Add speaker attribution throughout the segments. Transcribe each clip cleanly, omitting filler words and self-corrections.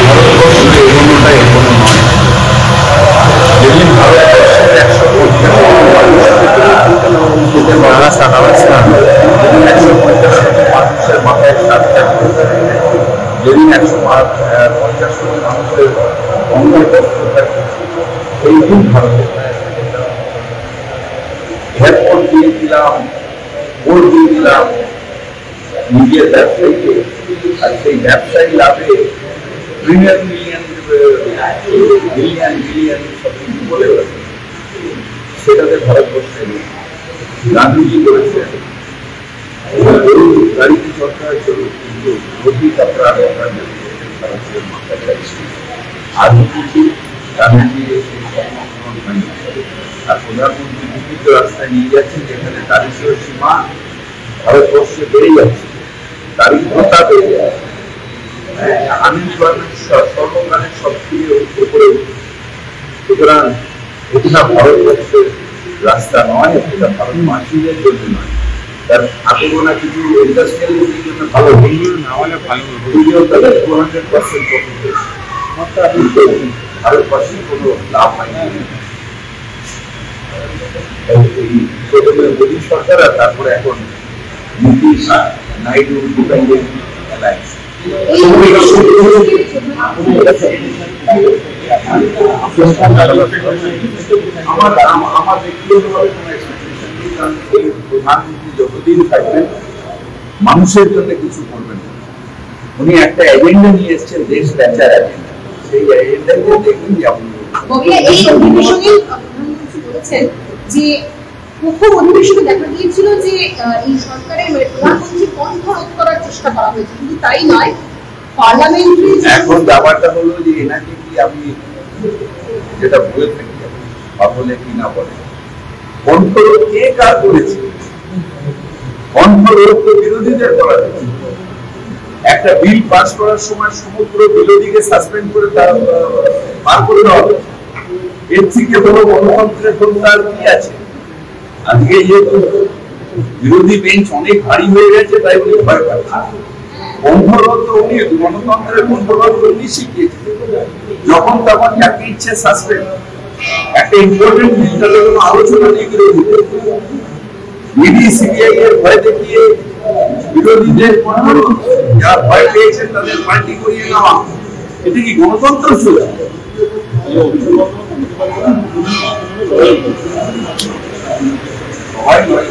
Speaker 1: ভারতবর্ষের এগোনোটা এগোনো নয়। যেদিন ভারতবর্ষের 150 মানুষের মাথায় ছাদ থাকবে, যেদিন 150 কোটি মানুষের অঙ্গে বস্ত্র থাকবে, সেই দিন ভারতের এয়ারপোর্ট দিয়ে দিলাম, ভোট দিয়ে দিলাম নিজের ব্যবসায়ীকে, আর সেই ব্যবসায়ী লাভে ট্রিলিয়ন মিলিয়ন বিলিয়ন বিলিয়ন সব কিছু বলে সেটাতে ভারতবর্ষে গান্ধীজি করেছেন গাড়ি की সরকার চলুক, কিন্তু মোদী का प्राण ভারতের মাথায় চাইছে। আর কিছু গান্ধীজির সেই সম্পূর্ণ হয়নি। আর প্রধানমন্ত্রী বিভিন্ন রাস্তায় নিয়ে যাচ্ছেন যেখানে দারিদ্র সীমা ভারতবর্ষে বেড়ে যাচ্ছে, দারিদ্রতা বেড়ে যাচ্ছে, আনএমপ্লয়মেন্ট সর্বকালের সবথেকে উপরে। সুতরাং এটা ভারতবর্ষের রাস্তা নয়, এটা ভারতবাসীদের জন্য নয়। তার থাকবো না কিছু ইন্ডাস্ট্রিয়ালিস্টের জন্য ভালো বিনিয়োগ না হলে ভালো বিনিয়োগ তাদের 200% প্রফিট, ভারতবাসীর কোনো লাভ হয়নি। প্রথমে মোদী সরকার আর তারপরে এখন নীতিশ নাইডু ডিপেন্ডেন্ট অ্যালায়েন্স। আমার ব্যক্তিগতভাবে কোনো এক্সপেকটেশন নেই, কারণ এই প্রধানমন্ত্রী যতদিন থাকবেন মানুষের জন্য কিছু করবেন না। উনি একটা এজেন্ডা নিয়ে এসছেন, দেশ বেচার এজেন্ডা। সেই এজেন্ডাকে দেখুন যেমন
Speaker 2: এই অধিবেশনে প্রধানমন্ত্রী বলেছেন যে প্রথম অধিবেশনে দেখা গিয়েছিল যে এই সরকারের প্রধানমন্ত্রী কণ্ঠ রোধ করার চেষ্টা করা হয়েছে, কিন্তু তাই নয় পার্লামেন্টারি।
Speaker 1: এখন ব্যাপারটা হলো যে এনাকে কি আমি যেটা বলে থাকি বা বলে কি না বলে, কণ্ঠরোধ কে কার করেছে? কণ্ঠরোধ তো বিরোধীদের করা হয়েছে। একটা বিল পাস করার সময় সমগ্র বিরোধীকে সাসপেন্ড করে তার পার করে দেওয়া হবে। এর থেকে বড় গণতন্ত্রের হত্যার কি আছে? আজকে যেহেতু বিরোধী বেঞ্চ অনেক ভারী হয়ে গেছে, তাই উনি ভয় পাচ্ছেন। কণ্ঠরোধ তো উনি গণতন্ত্রের কণ্ঠরোধ উনি শিখিয়েছেন, যখন তখন যাকে ইচ্ছে সাসপেন্ড। একটা ইম্পর্টেন্ট বিল তাদের কোনো আলোচনা নেই বিরোধীদের। ইডি সিবিআই এর ভয় দেখিয়ে বিরোধীদের কণ্ঠরোধ, যারা ভয় পেয়েছেন তাদের পার্টি করিয়ে নেওয়া, এটা কি গণতন্ত্র ছিল? সবাই নয়,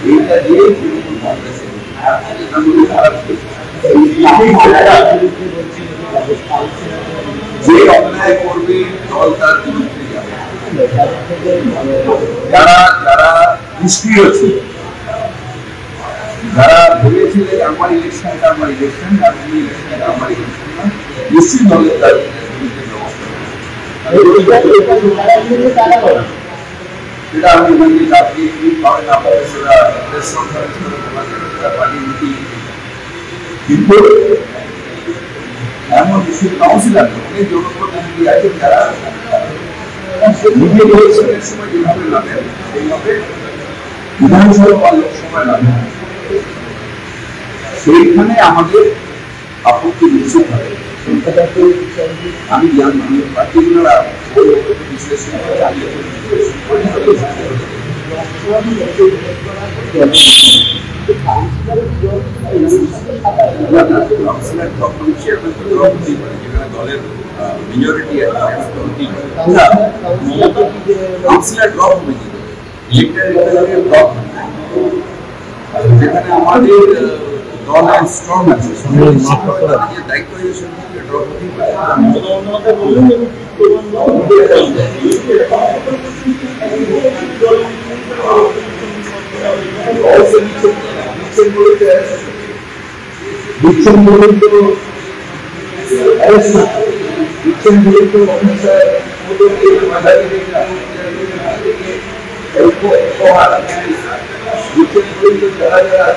Speaker 1: এইটা দিয়ে যে অন্যায় করবে দল তার বিরুদ্ধে যাবে। যারা যারা নিষ্ক্রিয় ছিল, যারা ভেবেছিলেন আমার ইলেকশনটা আমার ইলেকশন, ইলেকশনটা আমার ইলেকশন না, নিশ্চিত দলের তার বিরুদ্ধে ব্যবস্থা। সেটা আমি বলি আপনি কি পাবেন, আপনাদের সেটা কিন্তু এমন কিছু কাউন্সিলার অনেক জনপ্রতিনিধি আছেন যারা নিজের ইলেকশনের সময় যেভাবে লাগেন সেইভাবে বিধানসভা বা লোকসভায় লাগেন। সেইখানে আমাদের আপত্তি নিশ্চিত হবে। আমি জানি পার্টিকুলার বিশ্লেষণ চালিয়ে দলের মেজরিটি কাউন্সিলর ড্রপ হবে, যেখানে আমাদের দল স্ট্রং আছে, দায়িত্ব ড্রপ দিচ্ছেন বলে তো দিচ্ছেন বলে তো অফিসার দিচ্ছেন বলে তো যারা যারা